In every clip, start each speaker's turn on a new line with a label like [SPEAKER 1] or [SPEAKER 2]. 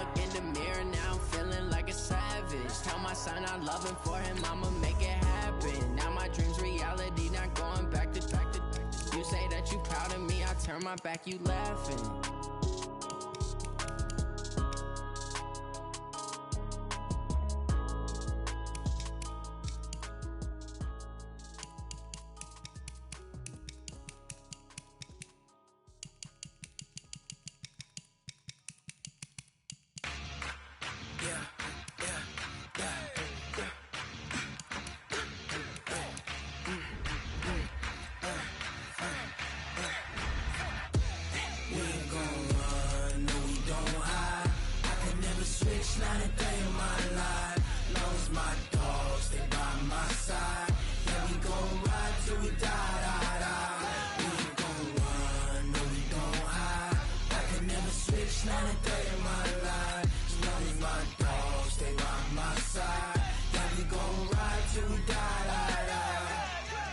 [SPEAKER 1] look in the mirror, now I'm feeling like a savage. Tell my son I love him, for him I'ma make it happen. Now my dream's reality, not going back to. You say that you proud of me, I turn my back, you laughing.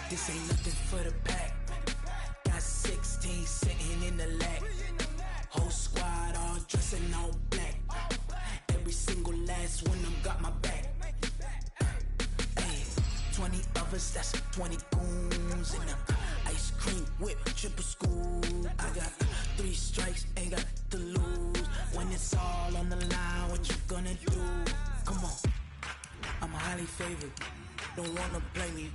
[SPEAKER 1] This ain't nothing for the pack. Got 16 sitting in the lag. Whole squad all dressing all black. Every single last one of them got my back. Hey, 20 of us, that's 20 goons in them. Ice cream whip, triple school. I got 3 strikes, ain't got to lose. When it's all on the line, what you gonna do? Come on, I'm highly favored. Don't wanna play me,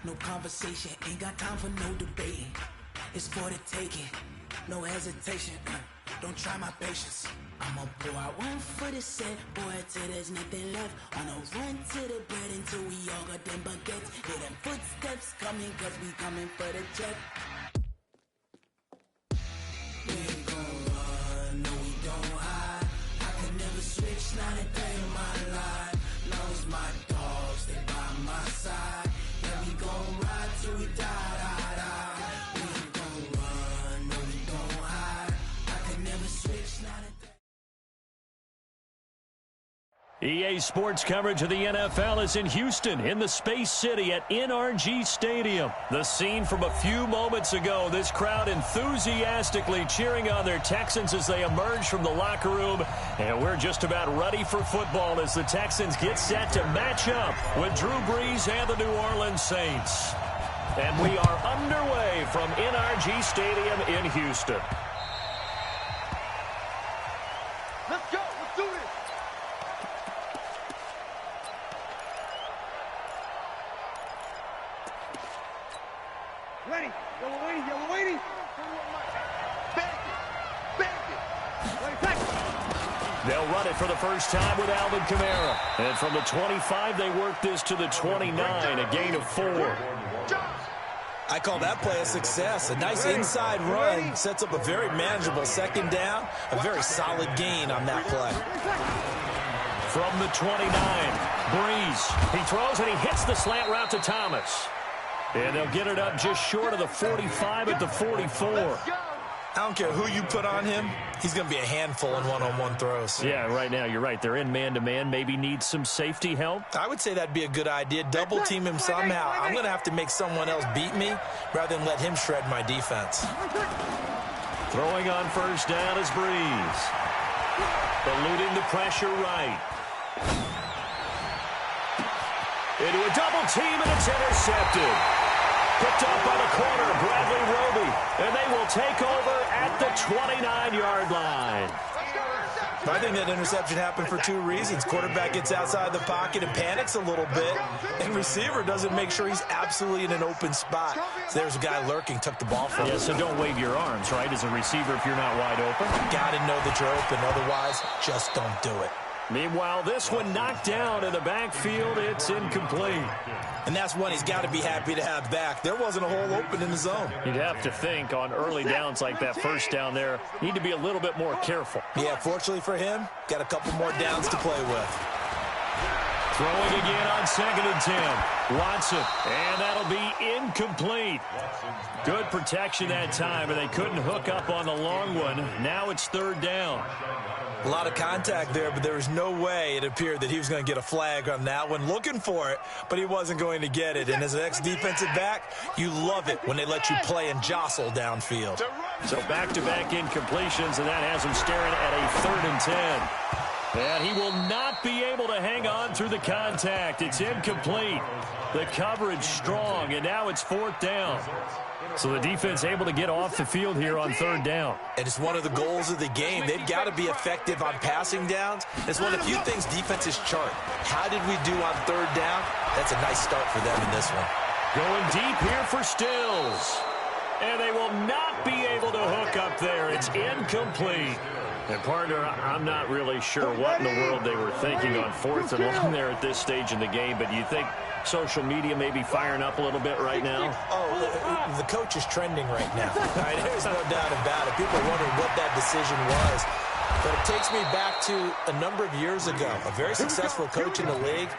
[SPEAKER 1] no conversation, ain't got time for no debating. It's for the taking, no hesitation. Don't try my patience. I'ma pour out one for the set, boy, till there's nothing left. On a run to the bread until we all got them baguettes. Hear them footsteps coming, cause we coming for the check. We ain't gon' run, no we don't hide. I can never switch, not a day in my life. Long as my dogs, they by my side. Yeah, we gon' ride till we die. We ain't gon' run, no we don't hide. I can never switch, not a day.
[SPEAKER 2] EA Sports coverage of the NFL is in Houston, in the Space City at NRG Stadium. The scene from a few moments ago, this crowd enthusiastically cheering on their Texans as they emerge from the locker room. And we're just about ready for football as the Texans get set to match up with Drew Brees and the New Orleans Saints. And we are underway from NRG Stadium in Houston.
[SPEAKER 3] Let's go. Let's do this. Ready. Yo, we're waiting. Yo, we're waiting. Bang it. Bang it. Ready, back.
[SPEAKER 2] They'll run it for the first time with Alvin Kamara. And from the 25, they work this to the 29, a gain of 4.
[SPEAKER 4] I call that play a success. A nice inside run sets up a very manageable second down. A very solid gain on that play.
[SPEAKER 2] From the 29, Brees. He throws and he hits the slant route to Thomas. And they'll get it up just short of the 45 at the 44.
[SPEAKER 4] I don't care who you put on him. He's going to be a handful in one-on-one throws.
[SPEAKER 2] Yeah, right now, you're right. They're in man-to-man. Maybe need some safety help.
[SPEAKER 4] I would say that'd be a good idea. Double team him somehow. I'm going to have to make someone else beat me rather than let him shred my defense.
[SPEAKER 2] Throwing on first down is Brees. Eluding the pressure right. Into a double team, and it's intercepted. Picked up by the corner, Bradley Roby. And they will take over at the 29-yard line.
[SPEAKER 4] I think that interception happened for 2 reasons. Quarterback gets outside the pocket and panics a little bit. And receiver doesn't make sure he's absolutely in an open spot. So there's a guy lurking, took the ball from him.
[SPEAKER 2] Yeah, so don't wave your arms, right, as a receiver if you're not wide open.
[SPEAKER 4] Got to know that you're open. Otherwise, just don't do it.
[SPEAKER 2] Meanwhile, this one knocked down in the backfield. It's incomplete.
[SPEAKER 4] And that's one he's got to be happy to have back. There wasn't a hole open in the zone.
[SPEAKER 2] You'd have to think on early downs like that first down there, need to be a little bit more careful.
[SPEAKER 4] Yeah, fortunately for him, got a couple more downs to play with.
[SPEAKER 2] Throwing again on 2nd and 10. Watson, and that'll be incomplete. Good protection that time, and they couldn't hook up on the long one. Now it's 3rd down.
[SPEAKER 4] A lot of contact there, but there was no way it appeared that he was going to get a flag on that one. Looking for it, but he wasn't going to get it. And as an ex-defensive back, you love it when they let you play and jostle downfield.
[SPEAKER 2] So back-to-back incompletions, and that has him staring at a 3rd and 10. And he will not be able to hang on through the contact. It's incomplete. The coverage strong, and now it's 4th down. So the defense able to get off the field here on 3rd down.
[SPEAKER 4] And it's one of the goals of the game. They've got to be effective on passing downs. It's one of the few things defenses chart. How did we do on 3rd down? That's a nice start for them in this one.
[SPEAKER 2] Going deep here for Stills. And they will not be able to hook up there. It's incomplete. And, partner, I'm not really sure what in the world they were thinking on 4th and 1 there at this stage in the game, but you think social media may be firing up a little bit right now?
[SPEAKER 4] Oh, the coach is trending right now. Right? There's no doubt about it. People are wondering what that decision was. But it takes me back to a number of years ago. A very successful coach in the league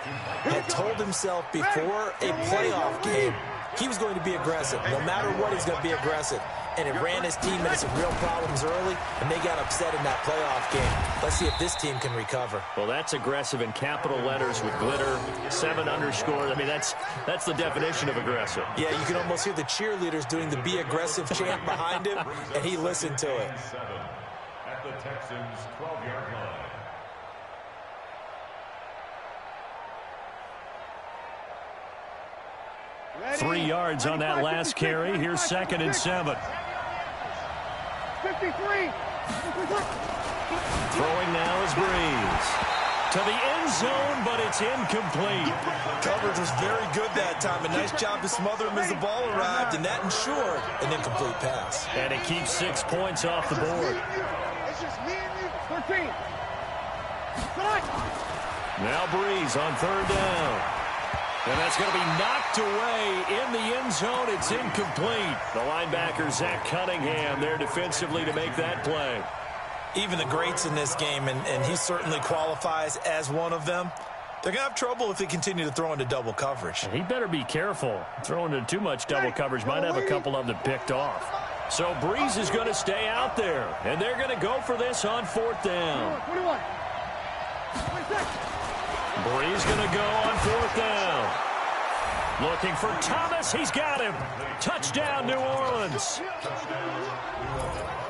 [SPEAKER 4] had told himself before a playoff game he was going to be aggressive. No matter what, he's going to be aggressive. And it ran his team into some real problems early, and they got upset in that playoff game. Let's see if this team can recover.
[SPEAKER 2] Well, that's aggressive in capital letters with glitter, 7 underscores. I mean, that's the definition of aggressive.
[SPEAKER 4] Yeah, you can almost hear the cheerleaders doing the "Be Aggressive" chant behind him, and he listened to it.
[SPEAKER 5] At the Texans' 12-yard line.
[SPEAKER 3] Ready?
[SPEAKER 2] 3 yards on that last carry. Here's 2nd and 7.
[SPEAKER 3] 53.
[SPEAKER 2] Throwing now is Breeze. To the end zone, but it's incomplete.
[SPEAKER 4] Coverage was very good that time. A nice job to smother him as the ball arrived, and that ensured an incomplete pass.
[SPEAKER 2] And it keeps 6 points off the board.
[SPEAKER 3] It's just me and you. 13.
[SPEAKER 2] Now Breeze on 3rd down. And that's going to be knocked away in the end zone. It's incomplete. The linebacker, Zach Cunningham, there defensively to make that play.
[SPEAKER 4] Even the greats in this game, and he certainly qualifies as one of them, they're going to have trouble if they continue to throw into double coverage.
[SPEAKER 2] And he better be careful. Throwing into too much double coverage might have a couple of them picked off. So Breeze is going to stay out there, and they're going to go for this on 4th down.
[SPEAKER 3] 21.
[SPEAKER 2] Breeze going to go on 4th down. Looking for Thomas. He's got him. Touchdown, New Orleans.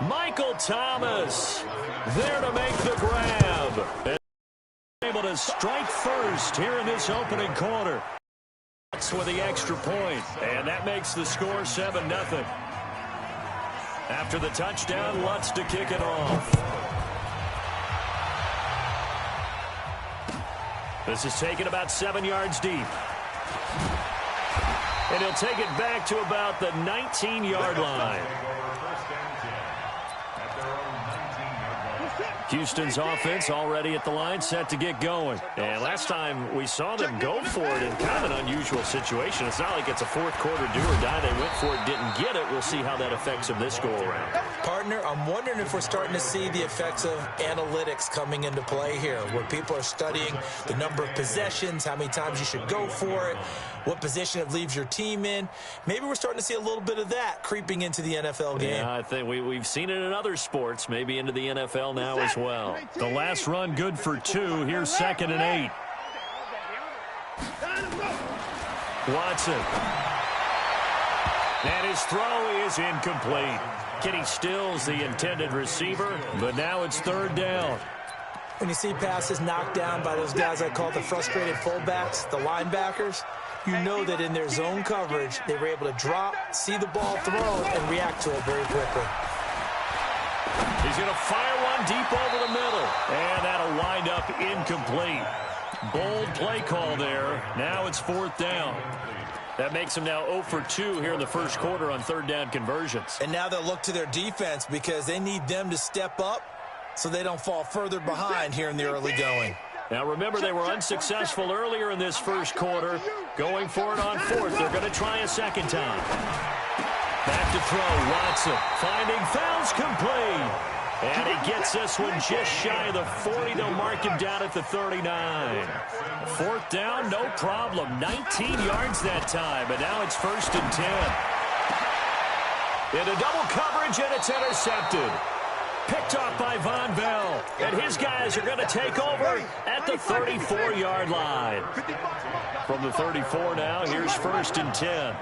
[SPEAKER 2] Michael Thomas there to make the grab. And able to strike first here in this opening quarter. That's with the extra point. And that makes the score 7-0. After the touchdown, Lutz to kick it off. This is taken about 7 yards deep. And he'll take it back to about the 19-yard line. Houston's offense already at the line, set to get going. And last time we saw them go for it in kind of an unusual situation. It's not like it's a 4th quarter do or die. They went for it, didn't get it. We'll see how that affects them this go-around.
[SPEAKER 4] Partner, I'm wondering if we're starting to see the effects of analytics coming into play here, where people are studying the number of possessions, how many times you should go for it, what position it leaves your team in. Maybe we're starting to see a little bit of that creeping into the NFL game.
[SPEAKER 2] Yeah, I think we've seen it in other sports, maybe into the NFL now as well. The last run good for 2. Here's 2nd and 8. Watson. And his throw is incomplete. Kenny Stills, the intended receiver, but now it's 3rd down.
[SPEAKER 4] When you see passes knocked down by those guys I call the frustrated fullbacks, the linebackers, you know that in their zone coverage, they were able to drop, see the ball thrown, and react to it very quickly.
[SPEAKER 2] He's going to fire one deep over the middle. And that'll wind up incomplete. Bold play call there. Now it's 4th down. That makes him now 0 for 2 here in the first quarter on 3rd down conversions.
[SPEAKER 4] And now they'll look to their defense because they need them to step up so they don't fall further behind here in the early going.
[SPEAKER 2] Now remember, they were unsuccessful earlier in this first quarter. Going for it on 4th. They're going to try a second time. Back to throw, Watson. Finding fouls complete. And he gets this one just shy of the 40. They'll mark him down at the 39. 4th down, no problem. 19 yards that time, but now it's 1st and 10. Into double coverage, and it's intercepted. Picked off by Von Bell. And his guys are going to take over at the 34-yard line. From the 34 now, here's 1st and 10.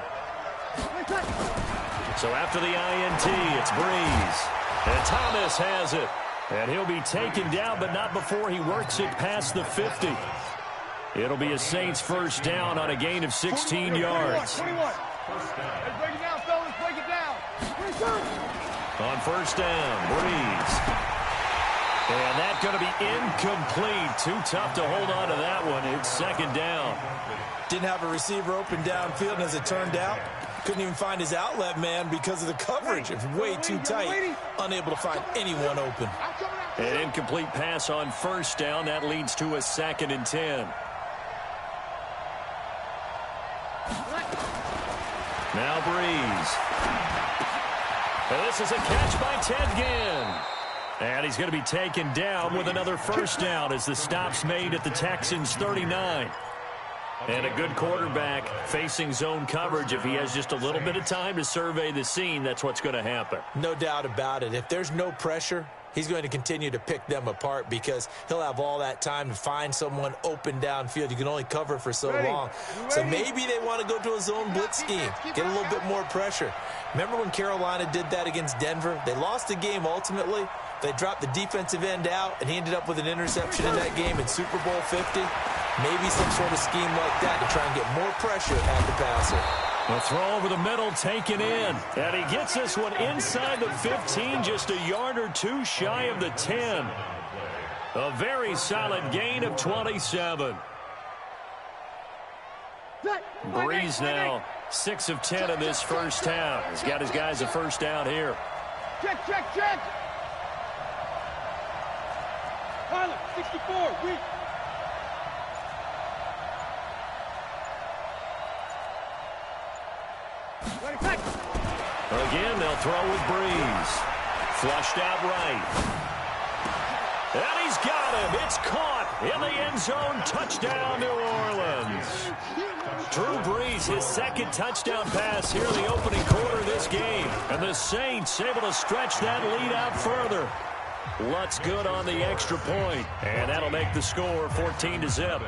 [SPEAKER 2] So after the INT, it's Breeze. And Thomas has it. And he'll be taken down, but not before he works it past the 50. It'll be a Saints first down on a gain of 16 yards.
[SPEAKER 3] 21. Let's break it down, fellas. Break it down.
[SPEAKER 2] On first down, Breeze. And that's going to be incomplete. Too tough to hold on to that one. It's second down.
[SPEAKER 4] Didn't have a receiver open downfield, and as it turned out, couldn't even find his outlet man because of the coverage. It's way too tight. Unable to find anyone open.
[SPEAKER 2] An incomplete pass on first down. That leads to a 2nd and 10. Now Breeze. And this is a catch by Ted Ginn. And he's going to be taken down with another first down as the stop's made at the Texans' 39. And a good quarterback facing zone coverage. If he has just a little bit of time to survey the scene, that's what's going to happen.
[SPEAKER 4] No doubt about it. If there's no pressure, he's going to continue to pick them apart because he'll have all that time to find someone open downfield. You can only cover for so long. So maybe they want to go to a zone blitz scheme, get a little bit more pressure. Remember when Carolina did that against Denver? They lost the game ultimately. They dropped the defensive end out, and he ended up with an interception in that game in Super Bowl 50. Maybe some sort of scheme like that to try and get more pressure at the passer.
[SPEAKER 2] A throw over the middle taken in. And he gets this one inside the 15, just a yard or two shy of the 10. A very solid gain of 27. Breeze now 6 of 10 in this first half. He's got his guys a first down here.
[SPEAKER 3] Check. Tyler, 64, weak.
[SPEAKER 2] Again, they'll throw with Breeze. Flushed out right. And he's got him. It's caught in the end zone. Touchdown, New Orleans. Drew Brees, his 2nd touchdown pass here in the opening quarter of this game. And the Saints able to stretch that lead out further. Lutz good on the extra point. And that'll make the score 14-0.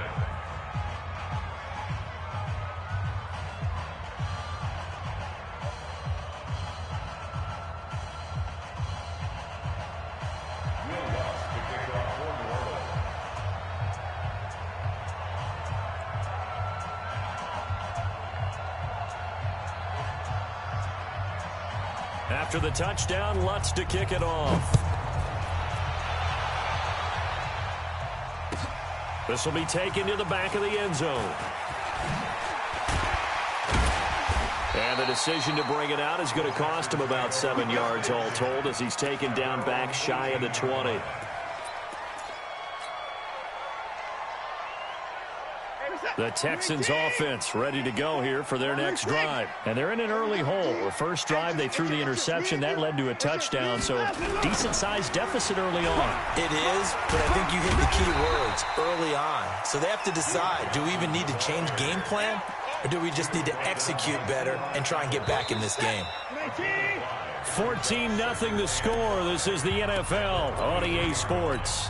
[SPEAKER 2] After the touchdown, Lutz to kick it off. This will be taken to the back of the end zone. And the decision to bring it out is going to cost him about 7 yards all told as he's taken down back shy of the 20. The Texans offense ready to go here for their next drive. And they're in an early hole. The first drive, they threw the interception. That led to a touchdown, so decent-sized deficit early on.
[SPEAKER 4] It is, but I think you hit the key words, early on. So they have to decide, do we even need to change game plan, or do we just need to execute better and try and get back in this game?
[SPEAKER 2] 14-0 the score. This is the NFL on EA Sports.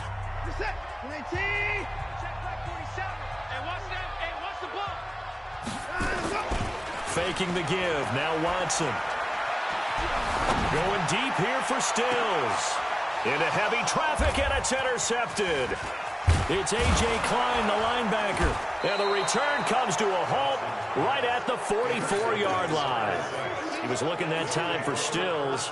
[SPEAKER 2] Faking the give. Now Watson. Going deep here for Stills. Into heavy traffic, and it's intercepted. It's A.J. Klein, the linebacker. And the return comes to a halt right at the 44-yard line. He was looking that time for Stills.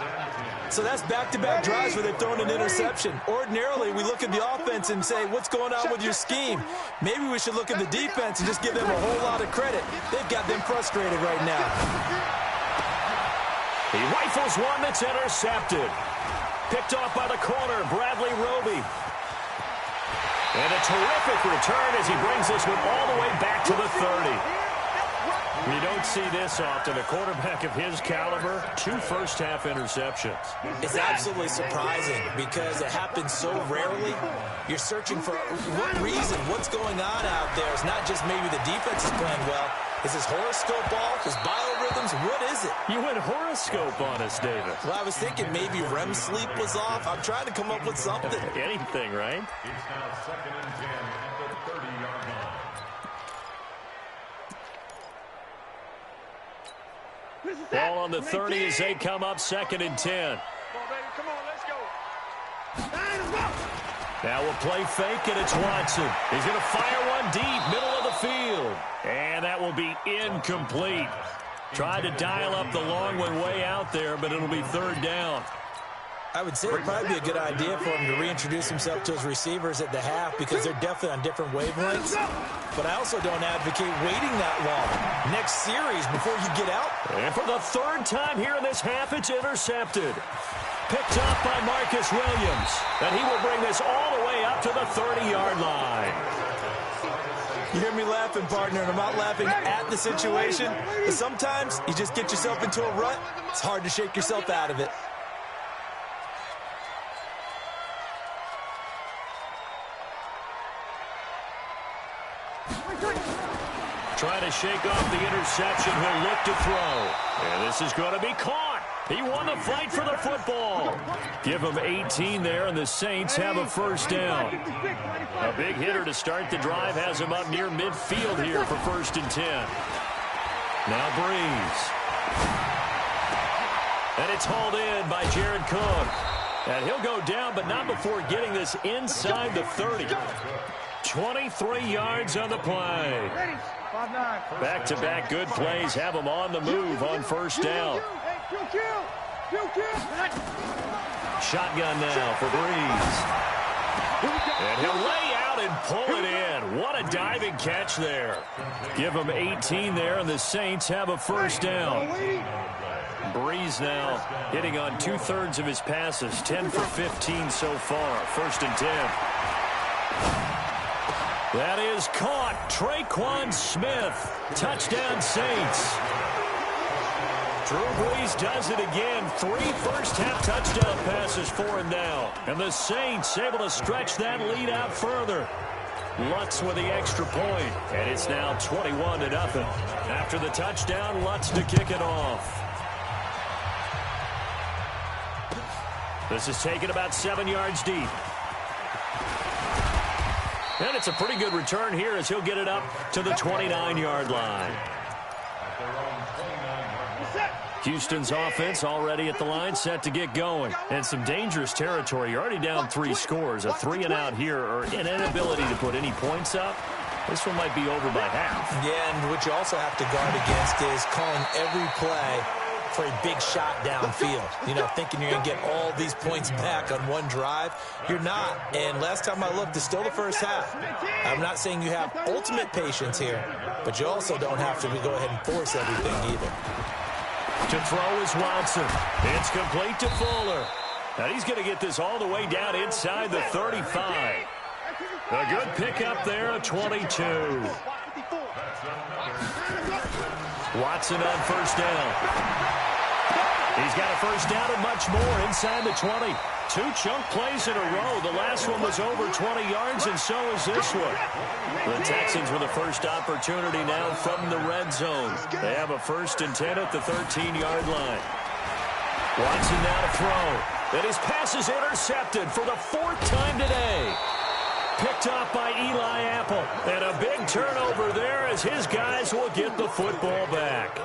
[SPEAKER 4] So that's back-to-back drives where they've thrown an interception. Ordinarily, we look at the offense and say, what's going on with your scheme? Maybe we should look at the defense and just give them a whole lot of credit. They've got them frustrated right now.
[SPEAKER 2] He rifles one that's intercepted. Picked off by the corner, Bradley Roby. And a terrific return as he brings this one all the way back to the 30. You don't see this often. A quarterback of his caliber, 2 first-half interceptions.
[SPEAKER 4] It's absolutely surprising because it happens so rarely. You're searching for what reason, what's going on out there. It's not just maybe the defense is playing well. Is his horoscope off? His biorhythms? What is it?
[SPEAKER 2] You went horoscope on us, David.
[SPEAKER 4] Well, I was thinking maybe REM sleep was off. I'm trying to come up with something.
[SPEAKER 2] Anything, right?
[SPEAKER 5] It's now 2nd and 10 at the 30-yard line.
[SPEAKER 2] Ball on the 30 as they come up 2nd and 10.
[SPEAKER 3] Come on, baby. Come on, let's go.
[SPEAKER 2] Now we'll play fake, and it's Watson. He's going to fire one deep, middle of the field. And that will be incomplete. Tried to dial up the long one way out there, but it'll be third down.
[SPEAKER 4] I would say it would probably be a good idea for him to reintroduce himself to his receivers at the half because they're definitely on different wavelengths. But I also don't advocate waiting that long. Next series before you get out.
[SPEAKER 2] And for the third time here in this half, it's intercepted. Picked up by Marcus Williams. And he will bring this all the way up to the 30-yard line.
[SPEAKER 4] You hear me laughing, partner, and I'm not laughing at the situation. But sometimes you just get yourself into a rut. It's hard to shake yourself out of it.
[SPEAKER 2] Trying to shake off the interception. He'll look to throw. And this is going to be caught. He won the fight for the football. Give him 18 there, and the Saints have a first down. A big hitter to start the drive has him up near midfield here for 1st and 10. Now Breeze. And it's hauled in by Jared Cook. And he'll go down, but not before getting this inside the 30. 23 yards on the play. Back-to-back good plays have him on the move on first down. Shotgun now for Breeze. And he'll lay out and pull it in. What a diving catch there. Give him 18 there, and the Saints have a first down. Breeze now hitting on 2/3 of his passes, 10 for 15 so far. 1st and 10. That is caught. Traquan Smith. Touchdown, Saints. Drew Brees does it again. 3 first-half touchdown passes for him now. And the Saints able to stretch that lead out further. Lutz with the extra point. And it's now 21-0. After the touchdown, Lutz to kick it off. This is taken about 7 yards deep. And it's a pretty good return here as he'll get it up to the 29-yard line. Houston's offense already at the line, set to get going. And some dangerous territory. You're already down 3 scores. A 3-and-out here, or an inability to put any points up. This one might be over by half.
[SPEAKER 4] Yeah, and what you also have to guard against is calling every play for a big shot downfield. You know, thinking you're going to get all these points back on one drive. You're not. And last time I looked, it's still the first half. I'm not saying you have ultimate patience here, but you also don't have to go ahead and force everything either.
[SPEAKER 2] To throw is Watson. It's complete to Fuller. And he's going to get this all the way down inside the 35. A good pickup there, a 22. Watson on first down. He's got a first down and much more inside the 20. 2 chunk plays in a row. The last one was over 20 yards, and so is this one. The Texans with a first opportunity now from the red zone. They have a 1st and 10 at the 13-yard line. Watson now to throw. And his pass is intercepted for the 4th time today. Picked off by Eli Apple. And a big turnover there as his guys will get the football back.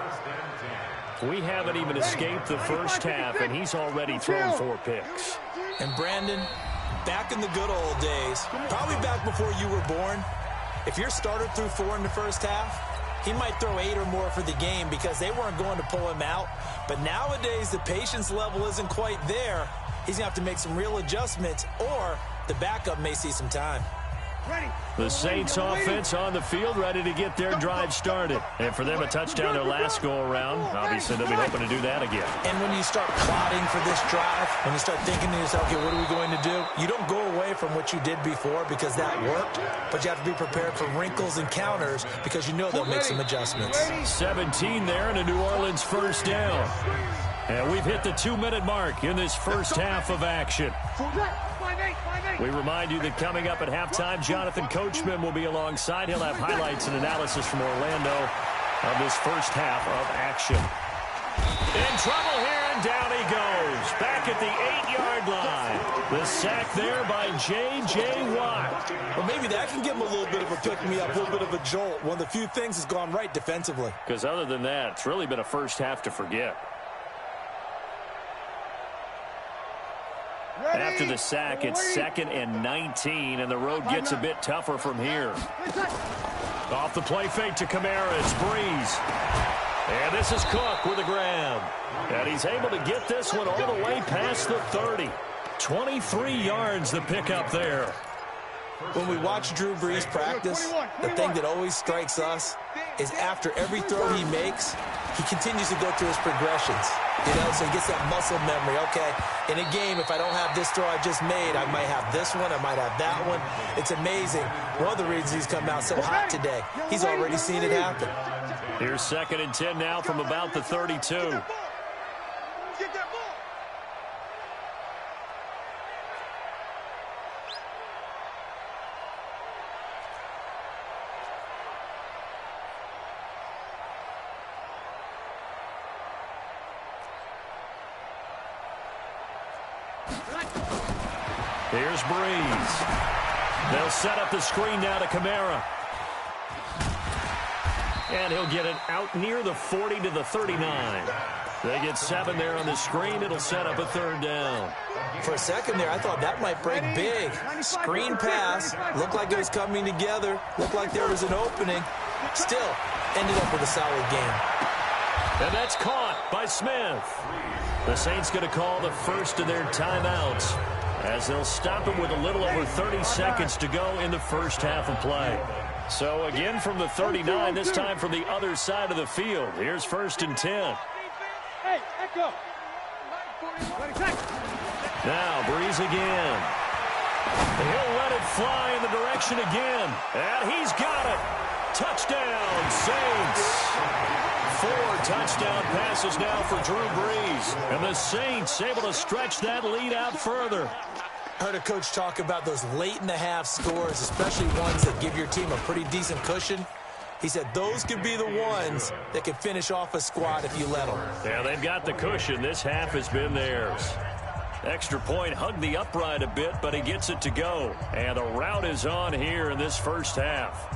[SPEAKER 2] We haven't even escaped the first half, and he's already thrown 4 picks.
[SPEAKER 4] And Brandon, back in the good old days, probably back before you were born, if your starter threw 4 in the first half, he might throw 8 or more for the game because they weren't going to pull him out. But nowadays, the patience level isn't quite there. He's going to have to make some real adjustments, or the backup may see some time.
[SPEAKER 2] The Saints offense on the field, ready to get their drive started. And for them, a touchdown their last go-around. Obviously, they'll be hoping to do that again.
[SPEAKER 4] And when you start plotting for this drive, when you start thinking to yourself, okay, what are we going to do? You don't go away from what you did before because that worked, but you have to be prepared for wrinkles and counters because you know they'll make some adjustments.
[SPEAKER 2] 17 there and a New Orleans first down. And we've hit the 2-minute mark in this first half of action. We remind you that coming up at halftime, Jonathan Coachman will be alongside. He'll have highlights and analysis from Orlando of this first half of action. In trouble here, and down he goes. Back at the 8-yard line. The sack there by J.J. Watt.
[SPEAKER 4] Well, maybe that can give him a little bit of a pick-me-up, a little bit of a jolt. One of the few things has gone right defensively.
[SPEAKER 2] Because other than that, it's really been a first half to forget. After the sack, it's 2nd and 19, and the road gets a bit tougher from here. Off the play fake to Kamara, it's Breeze. And this is Cook with a grab. And he's able to get this one all the way past the 30. 23 yards the pickup there.
[SPEAKER 4] When we watch Drew Brees practice, the thing that always strikes us is after every throw he makes, he continues to go through his progressions. You know, so he gets that muscle memory. Okay, in a game, if I don't have this throw I just made, I might have this one, I might have that one. It's amazing. One of the reasons he's come out so hot today, he's already seen it happen.
[SPEAKER 2] Here's 2nd and 10 now from about the 32. Here's Breeze. They'll set up the screen now to Kamara. And he'll get it out near the 40 to the 39. They get 7 there on the screen. It'll set up a 3rd down.
[SPEAKER 4] For a second there, I thought that might break big. Screen pass. Looked like it was coming together. Looked like there was an opening. Still, ended up with a solid game.
[SPEAKER 2] And that's caught by Smith. The Saints going to call the first of their timeouts, as they'll stop it with a little over 30 seconds to go in the first half of play. So again from the 39, this time from the other side of the field. Here's 1st and 10.
[SPEAKER 3] Hey, echo.
[SPEAKER 2] Now Breeze again. He'll let it fly in the direction again. And he's got it. Touchdown, Saints. 4 touchdown passes now for Drew Brees. And the Saints able to stretch that lead out further.
[SPEAKER 4] I heard a coach talk about those late-in-the-half scores, especially ones that give your team a pretty decent cushion. He said those could be the ones that can finish off a squad if you let them.
[SPEAKER 2] Yeah, they've got the cushion. This half has been theirs. Extra point hugged the upright a bit, but he gets it to go. And the route is on here in this first half.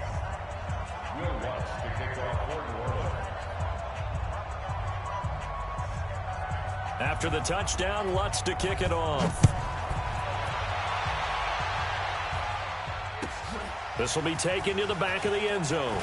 [SPEAKER 2] After the touchdown, Lutz to kick it off. This will be taken to the back of the end zone.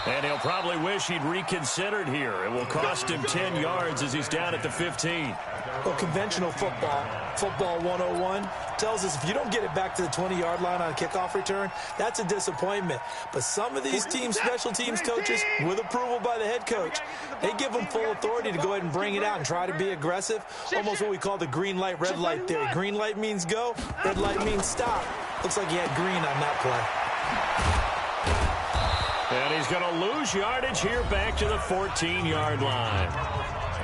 [SPEAKER 2] And he'll probably wish he'd reconsidered here. It will cost him 10 yards as he's down at the 15.
[SPEAKER 4] Well, conventional football 101, tells us if you don't get it back to the 20-yard line on a kickoff return, that's a disappointment. But some of these teams, special teams coaches, with approval by the head coach, they give them full authority to go ahead and bring it out and try to be aggressive. Almost what we call the green light, red light theory. Green light means go, red light means stop. Looks like he had green on that play.
[SPEAKER 2] And he's going to lose yardage here back to the 14-yard line.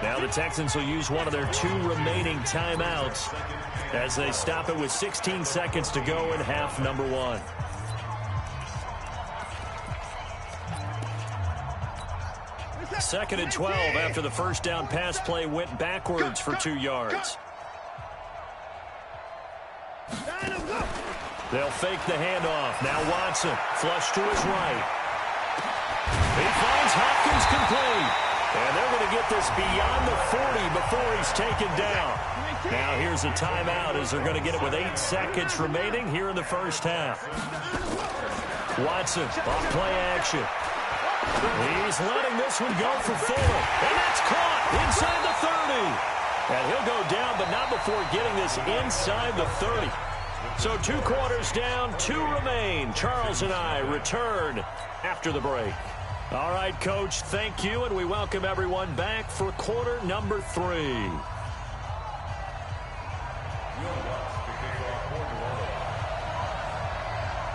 [SPEAKER 2] Now the Texans will use one of their 2 remaining timeouts as they stop it with 16 seconds to go in half number 1. Second and 12 after the first down pass play went backwards for 2 yards. They'll fake the handoff. Now Watson, flush to his right. He finds Hopkins complete. And they're going to get this beyond the 40 before he's taken down. Now here's a timeout as they're going to get it with 8 seconds remaining here in the first half. Watson on play action. He's letting this one go for Fuller. And that's caught inside the 30. And he'll go down, but not before getting this inside the 30. So 2 quarters down, 2 remain. Charles and I return after the break. All right, Coach, thank you, and we welcome everyone back for quarter number 3.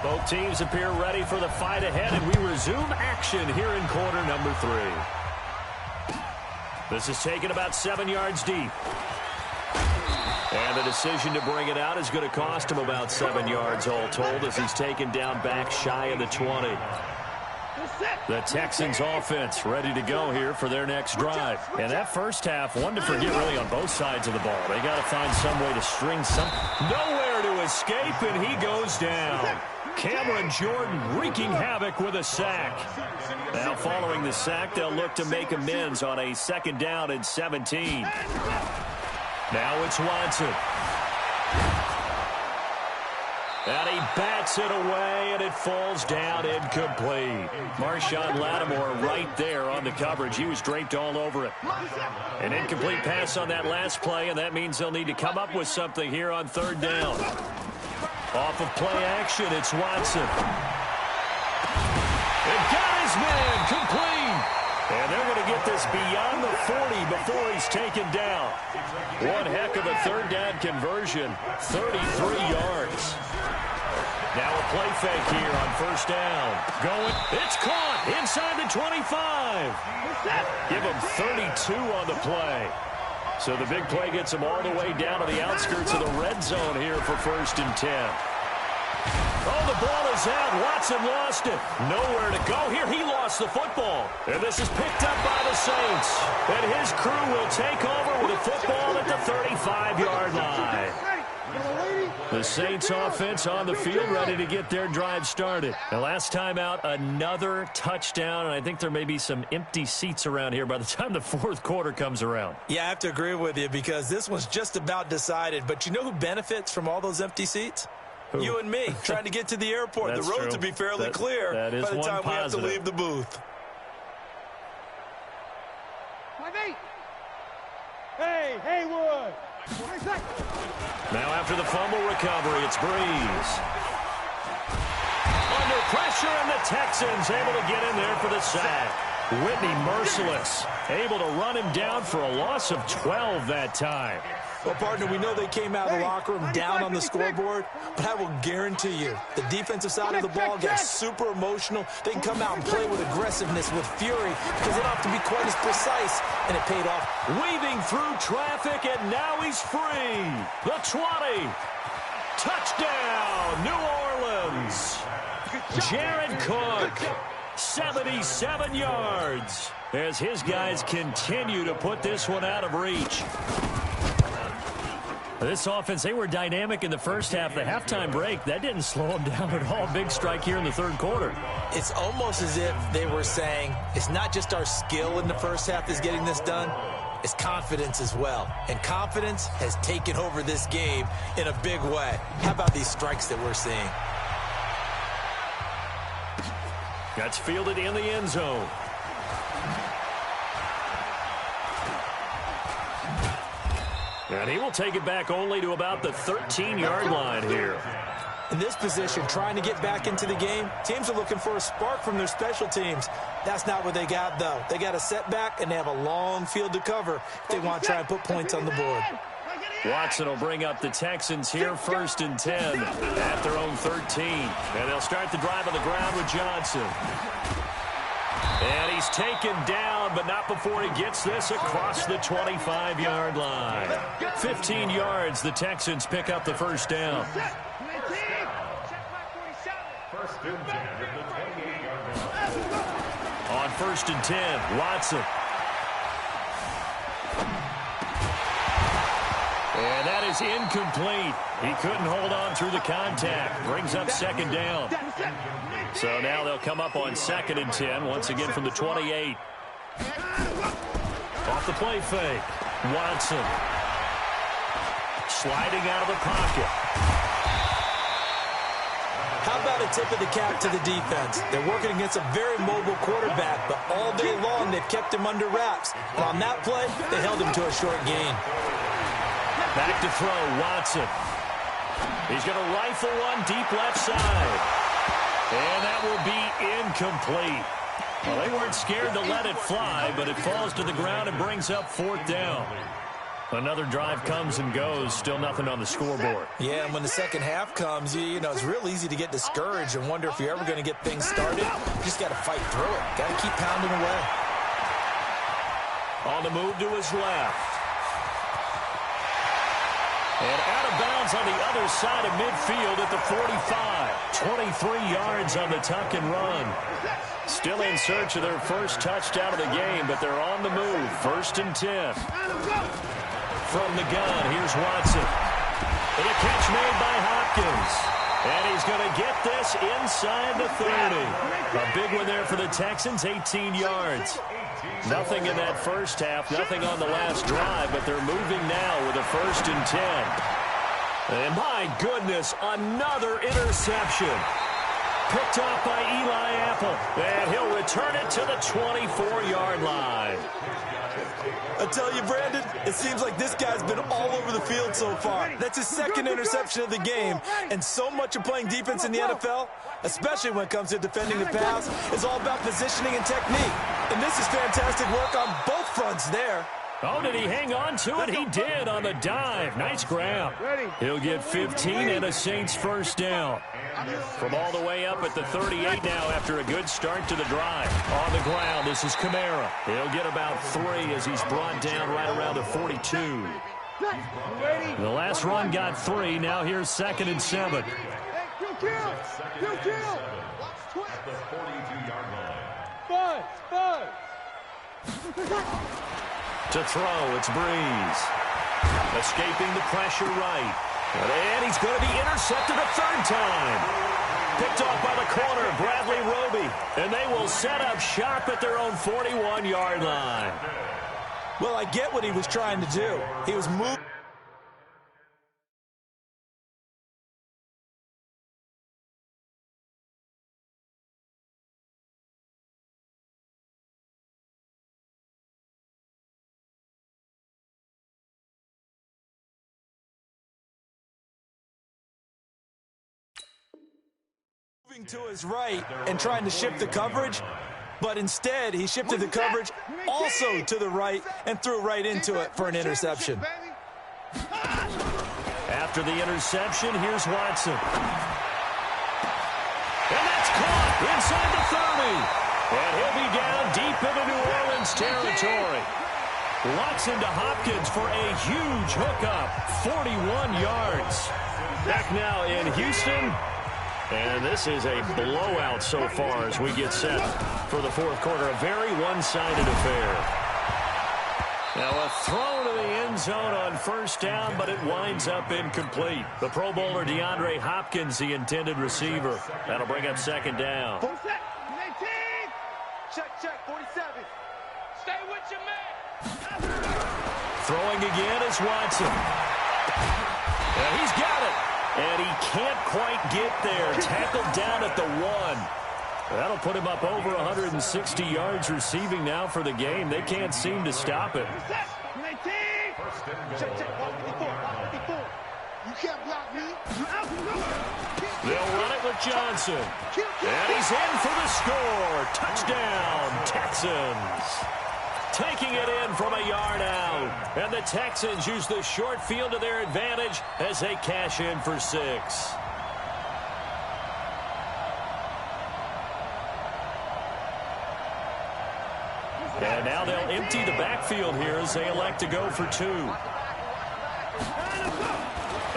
[SPEAKER 2] Both teams appear ready for the fight ahead, and we resume action here in quarter number 3. This is taken about 7 yards deep. And the decision to bring it out is going to cost him about 7 yards all told as he's taken down back shy of the 20. The Texans offense ready to go here for their next drive. And that first half, one to forget really on both sides of the ball. They got to find some way to string some. Nowhere to escape, and he goes down. Cameron Jordan wreaking havoc with a sack. Now following the sack, they'll look to make amends on a 2nd down and 17. Now it's Watson. And he bats it away, and it falls down incomplete. Marshawn Lattimore right there on the coverage. He was draped all over it. An incomplete pass on that last play, and that means they'll need to come up with something here on third down. Off of play action, it's Watson. It got his man complete. And they're going to get this beyond the 40 before he's taken down. One heck of a third down conversion, 33 yards. Now a play fake here on first down. Going, it's caught inside the 25. Give him 32 on the play. So the big play gets him all the way down to the outskirts of the red zone here for 1st and 10. Oh, the ball is out. Watson lost it. Nowhere to go here. He lost the football. And this is picked up by the Saints. And his crew will take over with a football at the 35-yard line. The Saints offense on the field ready to get their drive started. And last time out, another touchdown. And I think there may be some empty seats around here by the time the fourth quarter comes around.
[SPEAKER 4] Yeah, I have to agree with you because this one's just about decided. But you know who benefits from all those empty seats? Who? You and me, trying to get to the airport. The roads will be fairly clear by the time we have to leave the booth.
[SPEAKER 3] Hey, Haywood!
[SPEAKER 2] Now after the fumble recovery, it's Breeze. Under pressure, and the Texans able to get in there for the sack. Whitney merciless, able to run him down for a loss of 12 that time.
[SPEAKER 4] Well, partner, we know they came out of the locker room down on the scoreboard, but I will guarantee you the defensive side of the ball got super emotional. They can come out and play with aggressiveness, with fury, because they don't have to be quite as precise, and it paid off.
[SPEAKER 2] Weaving through traffic, and now he's free. The 20. Touchdown, New Orleans. Jared Cook, 77 yards, as his guys continue to put this one out of reach. This offense, they were dynamic in the first half. The halftime break, that didn't slow them down at all. Big strike here in the third quarter.
[SPEAKER 4] It's almost as if they were saying, it's not just our skill in the first half that's getting this done, it's confidence as well. And confidence has taken over this game in a big way. How about these strikes that we're seeing?
[SPEAKER 2] That's fielded in the end zone. And he will take it back only to about the 13-yard line here.
[SPEAKER 4] In this position, trying to get back into the game, teams are looking for a spark from their special teams. That's not what they got, though. They got a setback, and they have a long field to cover if they want to try and put points on the board.
[SPEAKER 2] Watson will bring up the Texans here, 1st and 10 at their own 13. And they'll start the drive on the ground with Johnson. And he's taken down, but not before he gets this across the 25-yard line. 15 yards, the Texans pick up the first down. On 1st and 10, Watson. And that is incomplete. He couldn't hold on through the contact. Brings up 2nd down. So now they'll come up on 2nd and 10, once again from the 28. Off the play fake. Watson. Sliding out of the pocket.
[SPEAKER 4] How about a tip of the cap to the defense? They're working against a very mobile quarterback, but all day long they've kept him under wraps. And on that play, they held him to a short gain.
[SPEAKER 2] Back to throw, Watson. He's going to rifle one deep left side. And that will be incomplete. Well, they weren't scared to let it fly, but it falls to the ground and brings up 4th down. Another drive comes and goes, still nothing on the scoreboard.
[SPEAKER 4] Yeah, and when the second half comes, you know, it's real easy to get discouraged and wonder if you're ever going to get things started. You just got to fight through it. Got to keep pounding away.
[SPEAKER 2] On the move to his left. And out of bounds on the other side of midfield at the 45. 23 yards on the tuck and run. Still in search of their first touchdown of the game, but they're on the move. 1st and 10. From the gun, here's Watson. And a catch made by Hopkins. And he's going to get this inside the 30. A big one there for the Texans, 18 yards. Nothing in that first half, nothing on the last drive, but they're moving now with a 1st and 10. And my goodness, another interception. Picked off by Eli Apple, and he'll return it to the 24-yard line.
[SPEAKER 4] I tell you, Brandon, it seems like this guy's been all over the field so far. That's his 2nd interception of the game, and so much of playing defense in the NFL, especially when it comes to defending the pass, is all about positioning and technique. And this is fantastic work on both fronts there.
[SPEAKER 2] Oh, did he hang on to it? He did on the dive. Nice grab. He'll get 15 and a Saints 1st down. From all the way up at the 38 now after a good start to the drive. On the ground, this is Kamara. He'll get about 3 as he's brought down right around the 42. The last run got 3. Now here's 2nd and 7.
[SPEAKER 5] At the 42-yard line.
[SPEAKER 2] To throw, it's Breeze. Escaping the pressure right. And he's going to be intercepted a 3rd time. Picked off by the corner, Bradley Roby. And they will set up shop at their own 41-yard line.
[SPEAKER 4] Well, I get what he was trying to do. He was moving. To his right and trying to shift the coverage, but instead he shifted the coverage also to the right and threw right into it for an interception.
[SPEAKER 2] After the interception, here's Watson. And that's caught inside the 30. And he'll be down deep into New Orleans territory. Watson to Hopkins for a huge hookup, 41 yards. Back now in Houston. And this is a blowout so far as we get set for the 4th quarter. A very one-sided affair. Now a throw to the end zone on 1st down, but it winds up incomplete. The Pro Bowler DeAndre Hopkins, the intended receiver. That'll bring up 2nd down.
[SPEAKER 3] 47, 18. Check, 47. Stay with your man.
[SPEAKER 2] Throwing again is Watson. And he's got it. And he can't quite get there. Tackled down at the 1. That'll put him up over 160 yards receiving now for the game. They can't seem to stop it. They'll run it with Johnson. And he's in for the score. Touchdown, Texans. Taking it in from a yard out. And the Texans use the short field to their advantage as they cash in for 6. And now they'll empty the backfield here as they elect to go for 2.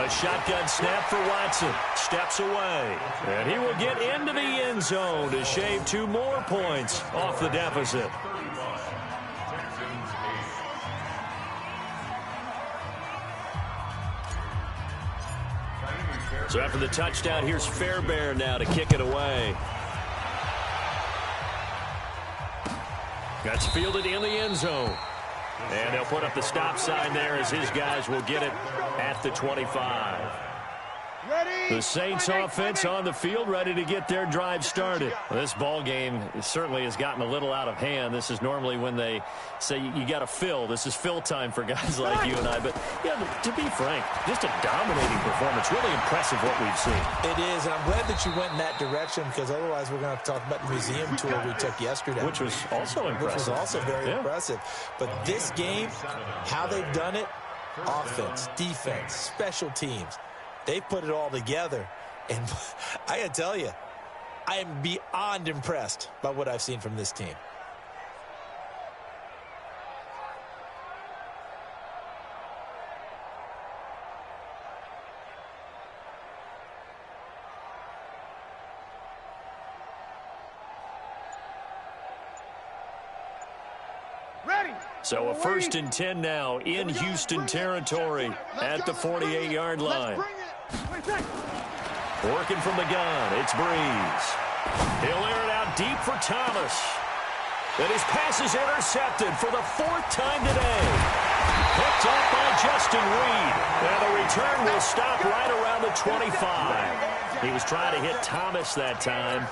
[SPEAKER 2] A shotgun snap for Watson. Steps away. And he will get into the end zone to shave 2 more points off the deficit. So after the touchdown, here's Fairbairn now to kick it away. That's fielded in the end zone. And they'll put up the stop sign there as his guys will get it at the 25. The Saints offense on the field ready to get their drive started. Well, this ball game certainly has gotten a little out of hand. This is normally when they say you got to fill. This is fill time for guys like you and I. But yeah, to be frank, just a dominating performance. Really impressive what we've seen.
[SPEAKER 4] It is, and I'm glad that you went in that direction because otherwise we're going to have to talk about the museum tour we took yesterday.
[SPEAKER 2] Which was also impressive.
[SPEAKER 4] Which was also very impressive. But this game, how they've done it, offense, defense, special teams, they put it all together. And I got to tell you, I am beyond impressed by what I've seen from this team.
[SPEAKER 2] So a 1st and 10 now in Houston territory at the 48-yard line. Working from the gun, it's Breeze. He'll air it out deep for Thomas. And his pass is intercepted for the 4th time today. Picked up by Justin Reed. And the return will stop right around the 25. He was trying to hit Thomas that time.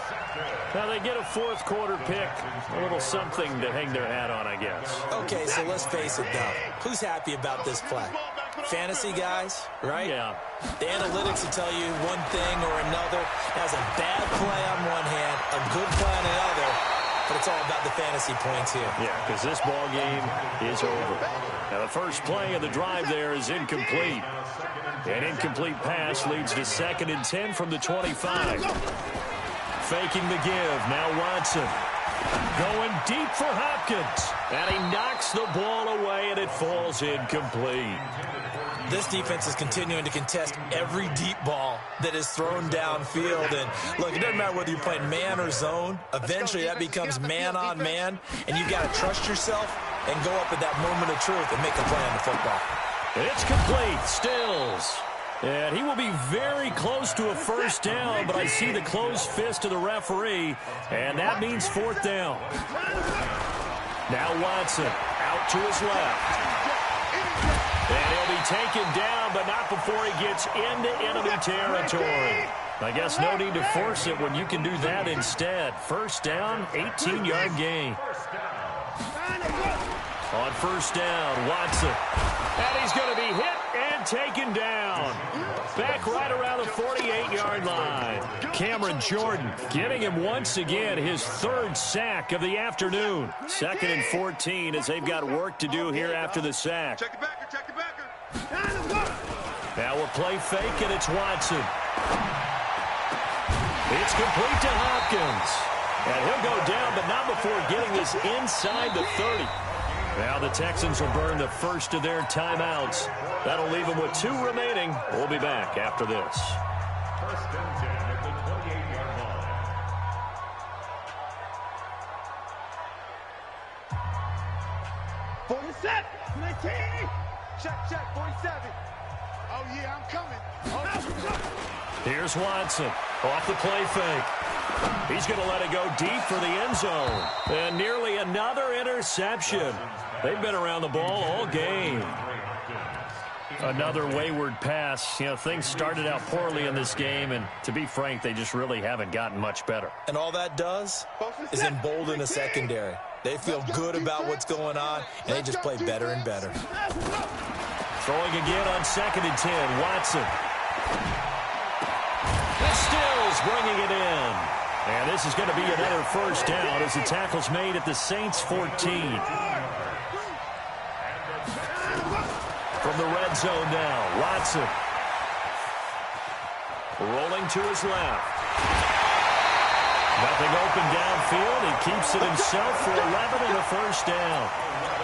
[SPEAKER 2] Now they get a 4th quarter pick. A little something to hang their hat on, I guess.
[SPEAKER 4] Okay, so let's face it, though. Who's happy about this play? Fantasy guys, right?
[SPEAKER 2] Yeah.
[SPEAKER 4] The analytics will tell you one thing or another. That's a bad play on one hand, a good play on the other. But it's all about the fantasy points here.
[SPEAKER 2] Yeah, because this ball game is over. Now the first play of the drive there is incomplete. An incomplete pass leads to 2nd and 10 from the 25. Faking the give. Now Watson. Going deep for Hopkins. And he knocks the ball away, and it falls incomplete.
[SPEAKER 4] This defense is continuing to contest every deep ball that is thrown downfield. And, look, it doesn't matter whether you're playing man or zone. Eventually, that becomes man-on-man, and you've got to trust yourself and go up at that moment of truth and make a play on the football.
[SPEAKER 2] It's complete. Stills. And he will be very close to a 1st down, but I see the closed fist of the referee, and that means 4th down. Now Watson out to his left. And he'll be taken down, but not before he gets into enemy territory. I guess no need to force it when you can do that instead. 1st down, 18-yard gain. On 1st down, Watson. And he's going to be hit and taken down. Back right around the 48-yard line. Cameron Jordan getting him once again his 3rd sack of the afternoon. 2nd and 14 as they've got work to do here after the sack.
[SPEAKER 3] Check the backer, check the backer.
[SPEAKER 2] Now a play fake, and it's Watson. It's complete to Hopkins. And he'll go down, but not before getting this inside the 30. Now the Texans will burn the 1st of their timeouts. That'll leave them with 2 remaining. We'll be back after this.
[SPEAKER 5] 1st and 10 at the 28-yard line.
[SPEAKER 3] 47, 19. Check, 47. Oh, yeah, I'm coming. Oh,
[SPEAKER 2] Here's Watson off the play fake. He's going to let it go deep for the end zone. And nearly another interception. They've been around the ball all game. Another wayward pass. You know, things started out poorly in this game, and to be frank, they just really haven't gotten much better.
[SPEAKER 4] And all that does is embolden a secondary. They feel good about what's going on, and they just play better and better.
[SPEAKER 2] Throwing again on 2nd and 10, Watson. The Stills bringing it in. And this is going to be another 1st down as the tackle's made at the Saints' 14. From the red zone now, Watson. Rolling to his left. Nothing open downfield. He keeps it himself for 11 and a 1st down.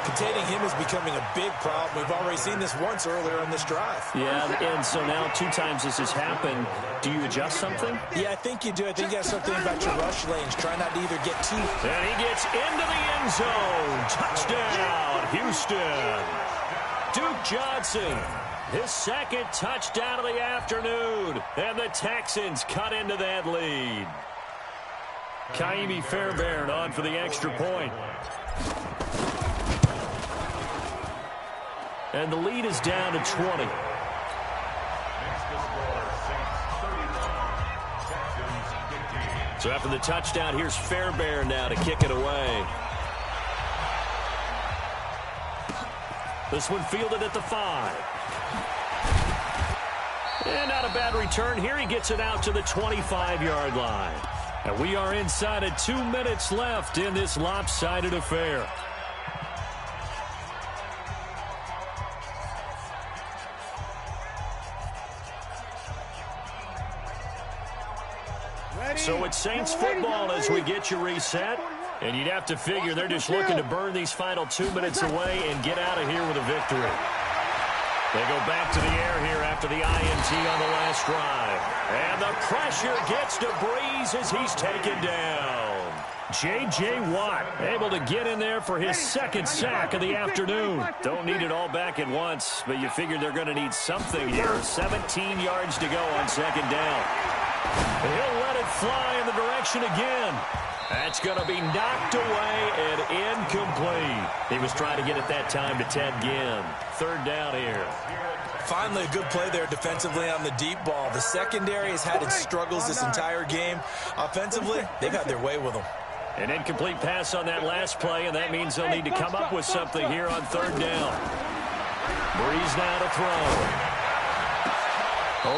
[SPEAKER 4] Containing him is becoming a big problem. We've already seen this once earlier in this drive.
[SPEAKER 2] Yeah, and so now 2 times this has happened. Do you adjust something?
[SPEAKER 4] Yeah, I think you do. I think you got to start thinking about your rush lanes. Try not to either get too...
[SPEAKER 2] And he gets into the end zone. Touchdown, Houston. Duke Johnson, his 2nd touchdown of the afternoon. And the Texans cut into that lead. Kaimi Fairbairn on for the extra point. And the lead is down to 20.
[SPEAKER 5] Next to score, Saints 31, Texans 15.
[SPEAKER 2] So after the touchdown, here's Fairbairn now to kick it away. This one fielded at the 5. And not a bad return here. He gets it out to the 25-yard line. And we are inside of 2 minutes left in this lopsided affair. So it's Saints football as we get you reset. And you'd have to figure they're just looking to burn these final 2 minutes away and get out of here with a victory. They go back to the air here after the INT on the last drive. And the pressure gets to Breeze as he's taken down. J.J. Watt able to get in there for his 2nd sack of the afternoon. Don't need it all back at once, but you figure they're going to need something here. 17 yards to go on 2nd down. He'll let it fly in the direction again. That's going to be knocked away and incomplete. He was trying to get it that time to Ted Ginn. Third down here.
[SPEAKER 4] Finally, a good play there defensively on the deep ball. The secondary has had its struggles this entire game. Offensively, they've had their way with them.
[SPEAKER 2] An incomplete pass on that last play, and that means they'll need to come up with something here on third down. Breeze now to throw.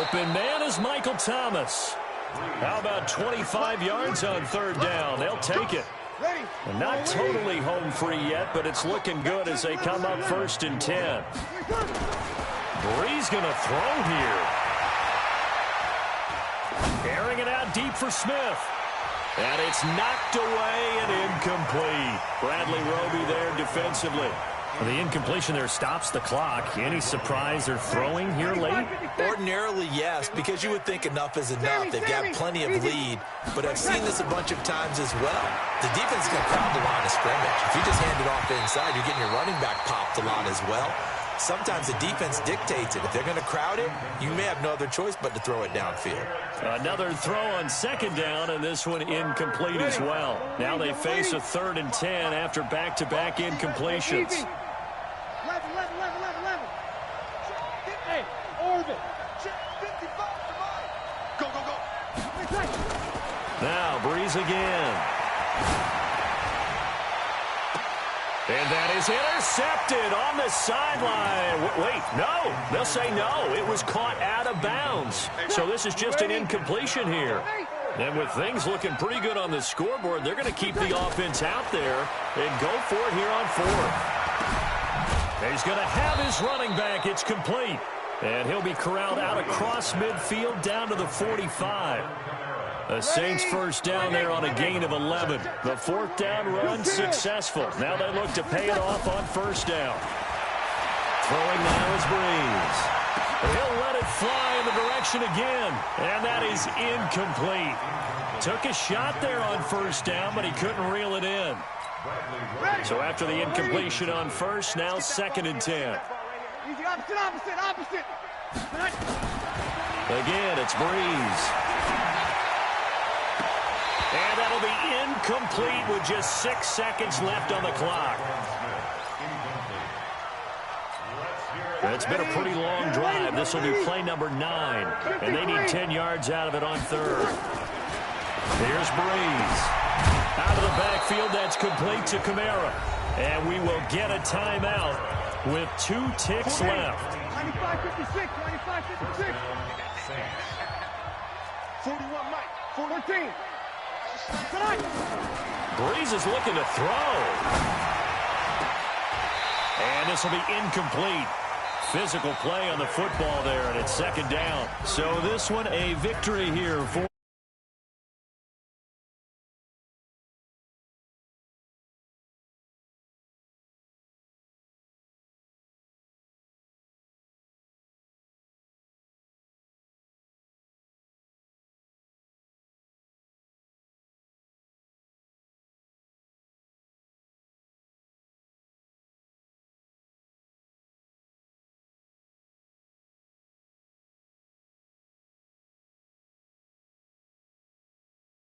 [SPEAKER 2] Open man is Michael Thomas. How about 25 yards on third down? They'll take it. And not totally home free yet, but it's looking good as they come up 1st and 10. Breeze going to throw here. Airing it out deep for Smith. And it's knocked away and incomplete. Bradley Roby there defensively. The incompletion there stops the clock. Any surprise they're throwing here late?
[SPEAKER 4] Ordinarily, yes, because you would think enough is enough. They've got plenty of lead, but I've seen this a bunch of times as well. The defense is going to crowd the line of scrimmage. If you just hand it off inside, you're getting your running back popped a lot as well. Sometimes the defense dictates it. If they're going to crowd it, you may have no other choice but to throw it downfield.
[SPEAKER 2] Another throw on 2nd down, and this one incomplete as well. Now they face a 3rd and 10 after back-to-back incompletions.
[SPEAKER 3] 11. Hey, orbit. 55. Go.
[SPEAKER 2] Now Breeze again. And that is intercepted on the sideline. Wait, no. They'll say no. It was caught out of bounds. So this is just an incompletion here. And with things looking pretty good on the scoreboard, they're going to keep the offense out there and go for it here on 4th. He's going to have his running back. It's complete. And he'll be corralled out across midfield down to the 45. The Saints first down there on a gain of 11. The 4th down run successful. Now they look to pay it off on 1st down. Throwing now is Breeze. He'll let it fly in the direction again. And that is incomplete. Took a shot there on 1st down, but he couldn't reel it in. So after the incompletion on 1st, now 2nd and 10.
[SPEAKER 3] Easy, opposite.
[SPEAKER 2] Again, it's Breeze. And that'll be incomplete with just 6 seconds left on the clock. It's been a pretty long drive. This will be play number 9. And they need 10 yards out of it on 3rd. Here's Breeze. Out of the backfield, that's complete to Kamara. And we will get a timeout with 2 ticks left.
[SPEAKER 3] 95-56. 41, Mike. 14.
[SPEAKER 2] Breeze is looking to throw. And this will be incomplete. Physical play on the football there, and it's 2nd down. So this one a victory here for